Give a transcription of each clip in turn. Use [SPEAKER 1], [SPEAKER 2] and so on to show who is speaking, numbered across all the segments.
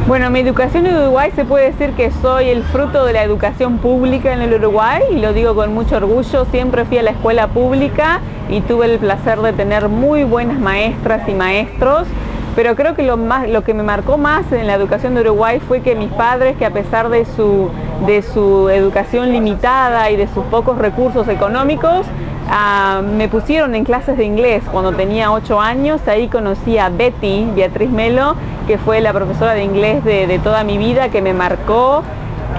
[SPEAKER 1] Bueno, mi educación en Uruguay se puede decir que soy el fruto de la educación pública en el Uruguay y lo digo con mucho orgullo. Siempre fui a la escuela pública y tuve el placer de tener muy buenas maestras y maestros, pero creo que lo que me marcó más en la educación de Uruguay fue que mis padres, que a pesar de su educación limitada y de sus pocos recursos económicos, me pusieron en clases de inglés cuando tenía 8 años. Ahí conocí a Beatriz Melo, que fue la profesora de inglés de toda mi vida, que me marcó,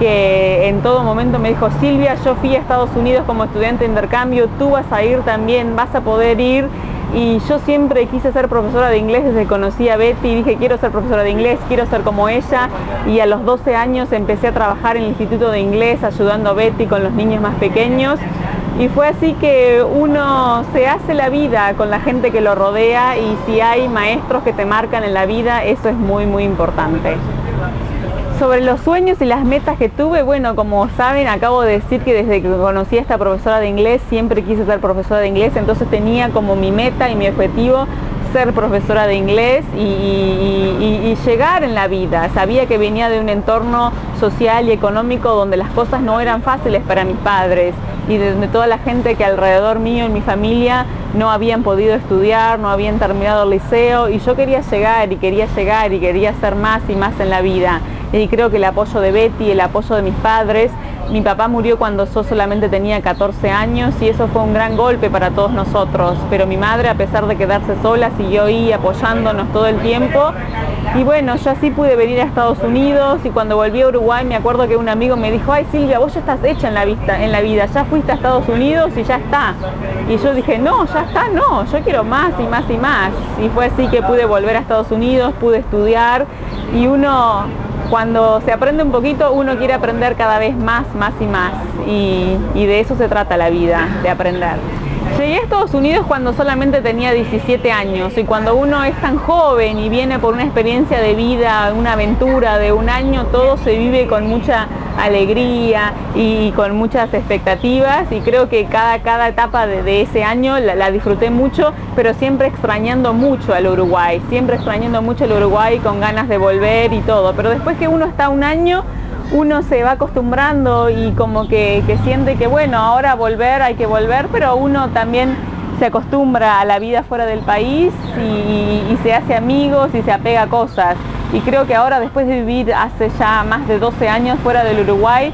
[SPEAKER 1] que en todo momento me dijo: Silvia, yo fui a Estados Unidos como estudiante de intercambio, tú vas a ir también, vas a poder ir. Y yo siempre quise ser profesora de inglés desde que conocí a Betty y dije: quiero ser profesora de inglés, quiero ser como ella. Y a los 12 años empecé a trabajar en el Instituto de Inglés ayudando a Betty con los niños más pequeños. Y fue así que uno se hace la vida con la gente que lo rodea, y si hay maestros que te marcan en la vida, eso es muy, muy importante. Sobre los sueños y las metas que tuve, bueno, como saben, acabo de decir que desde que conocí a esta profesora de inglés siempre quise ser profesora de inglés, entonces tenía como mi meta y mi objetivo ser profesora de inglés y llegar en la vida. Sabía que venía de un entorno social y económico donde las cosas no eran fáciles para mis padres y de donde toda la gente que alrededor mío en mi familia no habían podido estudiar, no habían terminado el liceo, y yo quería llegar y quería hacer más y más en la vida. Y creo que el apoyo de Betty, el apoyo de mis padres. Mi papá murió cuando yo solamente tenía 14 años y eso fue un gran golpe para todos nosotros, pero mi madre, a pesar de quedarse sola, siguió ahí apoyándonos todo el tiempo. Y bueno, yo así pude venir a Estados Unidos, y cuando volví a Uruguay me acuerdo que un amigo me dijo: ay, Silvia, vos ya estás hecha en la vida, ya fuiste a Estados Unidos y ya está. Y yo dije: no, ya está, no, yo quiero más y más y más. Y fue así que pude volver a Estados Unidos, pude estudiar, y uno, cuando se aprende un poquito, uno quiere aprender cada vez más y más, y de eso se trata la vida, de aprender. Llegué a Estados Unidos cuando solamente tenía 17 años, y cuando uno es tan joven y viene por una experiencia de vida, una aventura de un año, todo se vive con mucha alegría y con muchas expectativas, y creo que cada etapa de ese año la disfruté mucho, pero siempre extrañando mucho al Uruguay, con ganas de volver y todo. Pero después que uno está un año, uno se va acostumbrando y como que siente que bueno, ahora hay que volver, pero uno también se acostumbra a la vida fuera del país y se hace amigos y se apega a cosas. Y creo que ahora, después de vivir hace ya más de 12 años fuera del Uruguay,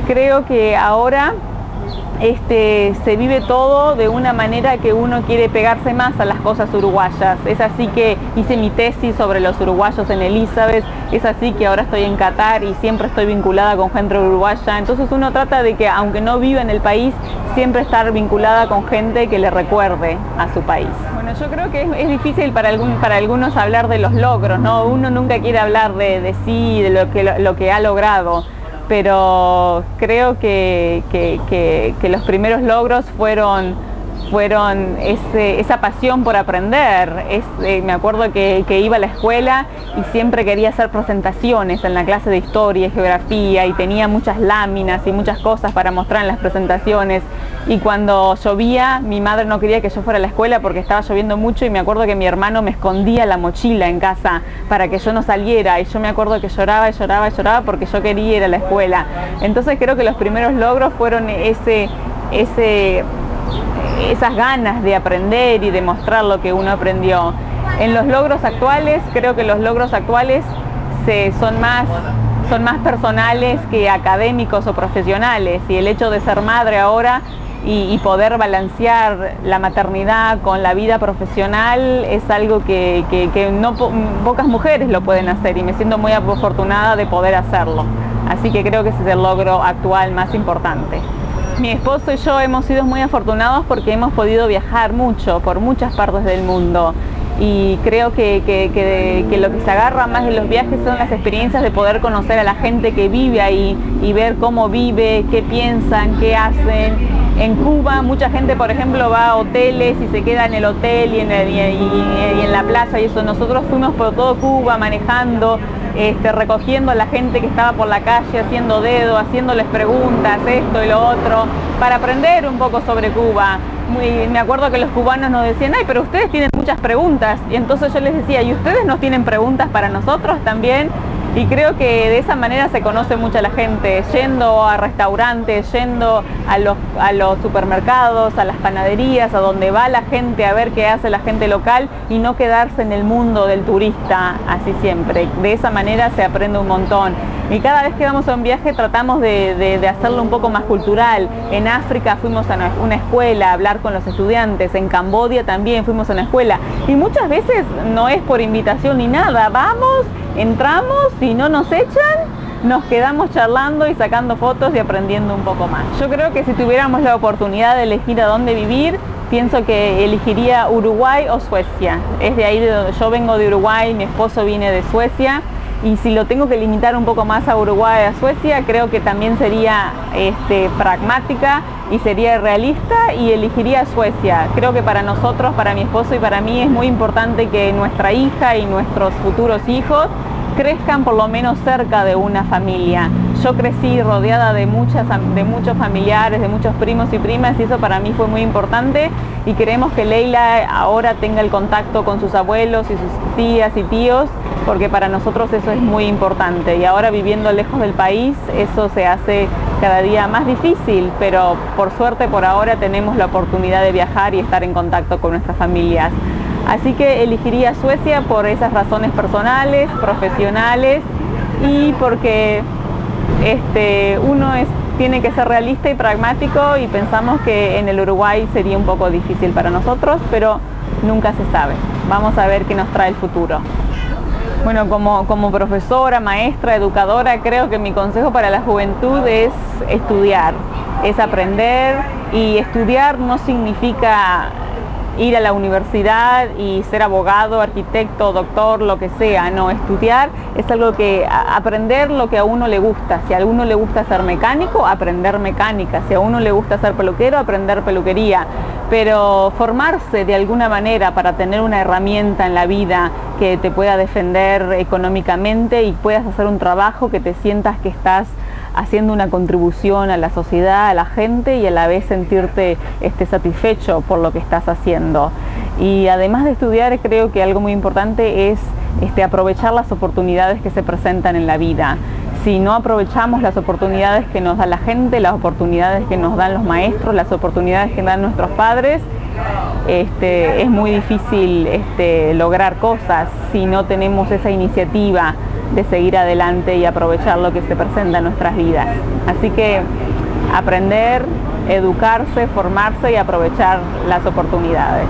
[SPEAKER 1] creo que ahora se vive todo de una manera que uno quiere pegarse más a las cosas uruguayas. Es así que hice mi tesis sobre los uruguayos en Elizabeth, es así que ahora estoy en Qatar y siempre estoy vinculada con gente uruguaya. Entonces uno trata de que, aunque no viva en el país, siempre estar vinculada con gente que le recuerde a su país. Bueno, yo creo que es difícil para algunos hablar de los logros, ¿no? Uno nunca quiere hablar de sí, de lo que ha logrado. Pero creo que los primeros logros fueron esa pasión por aprender. Me acuerdo que iba a la escuela y siempre quería hacer presentaciones en la clase de historia y geografía, y tenía muchas láminas y muchas cosas para mostrar en las presentaciones. Y cuando llovía, mi madre no quería que yo fuera a la escuela porque estaba lloviendo mucho, y me acuerdo que mi hermano me escondía la mochila en casa para que yo no saliera, y yo me acuerdo que lloraba porque yo quería ir a la escuela. Entonces creo que los primeros logros fueron esas ganas de aprender y de mostrar lo que uno aprendió. En los logros actuales, creo que los logros actuales son más personales que académicos o profesionales, y el hecho de ser madre ahora y poder balancear la maternidad con la vida profesional es algo que pocas mujeres lo pueden hacer, y me siento muy afortunada de poder hacerlo. Así que creo que ese es el logro actual más importante. Mi esposo y yo hemos sido muy afortunados porque hemos podido viajar mucho por muchas partes del mundo, y creo que lo que se agarra más de los viajes son las experiencias de poder conocer a la gente que vive ahí y ver cómo vive, qué piensan, qué hacen. En Cuba mucha gente, por ejemplo, va a hoteles y se queda en el hotel y en la playa y eso. Nosotros fuimos por todo Cuba manejando, recogiendo a la gente que estaba por la calle, haciendo dedo, haciéndoles preguntas, esto y lo otro, para aprender un poco sobre Cuba. Me acuerdo que los cubanos nos decían: ay, pero ustedes tienen muchas preguntas. Y entonces yo les decía: ¿y ustedes no tienen preguntas para nosotros también? Y creo que de esa manera se conoce mucho a la gente, yendo a restaurantes, yendo a los supermercados, a las panaderías, a donde va la gente, a ver qué hace la gente local y no quedarse en el mundo del turista así siempre. De esa manera se aprende un montón. Y cada vez que vamos a un viaje tratamos de hacerlo un poco más cultural. En África fuimos a una escuela a hablar con los estudiantes, en Camboya también fuimos a una escuela. Y muchas veces no es por invitación ni nada, vamos, entramos, si no nos echan, nos quedamos charlando y sacando fotos y aprendiendo un poco más. Yo creo que si tuviéramos la oportunidad de elegir a dónde vivir, pienso que elegiría Uruguay o Suecia. Es de ahí de donde yo vengo, de Uruguay, mi esposo viene de Suecia. Y si lo tengo que limitar un poco más a Uruguay y a Suecia, creo que también sería pragmática y sería realista y elegiría Suecia. Creo que para nosotros, para mi esposo y para mí es muy importante que nuestra hija y nuestros futuros hijos crezcan por lo menos cerca de una familia. Yo crecí rodeada de muchos familiares, de muchos primos y primas, y eso para mí fue muy importante, y queremos que Leila ahora tenga el contacto con sus abuelos y sus tías y tíos, porque para nosotros eso es muy importante, y ahora viviendo lejos del país eso se hace cada día más difícil, pero por suerte por ahora tenemos la oportunidad de viajar y estar en contacto con nuestras familias. Así que elegiría Suecia por esas razones personales, profesionales, y porque uno tiene que ser realista y pragmático, y pensamos que en el Uruguay sería un poco difícil para nosotros, pero nunca se sabe. Vamos a ver qué nos trae el futuro. Bueno, como profesora, maestra, educadora, creo que mi consejo para la juventud es estudiar, es aprender, y estudiar no significa ir a la universidad y ser abogado, arquitecto, doctor, lo que sea. No, estudiar es algo que aprender lo que a uno le gusta. Si a uno le gusta ser mecánico, aprender mecánica. Si a uno le gusta ser peluquero, aprender peluquería. Pero formarse de alguna manera para tener una herramienta en la vida que te pueda defender económicamente y puedas hacer un trabajo que te sientas que estás haciendo una contribución a la sociedad, a la gente, y a la vez sentirte satisfecho por lo que estás haciendo. Y además de estudiar, creo que algo muy importante es aprovechar las oportunidades que se presentan en la vida. Si no aprovechamos las oportunidades que nos da la gente, las oportunidades que nos dan los maestros, las oportunidades que dan nuestros padres, es muy difícil lograr cosas si no tenemos esa iniciativa de seguir adelante y aprovechar lo que se presenta en nuestras vidas. Así que aprender, educarse, formarse y aprovechar las oportunidades.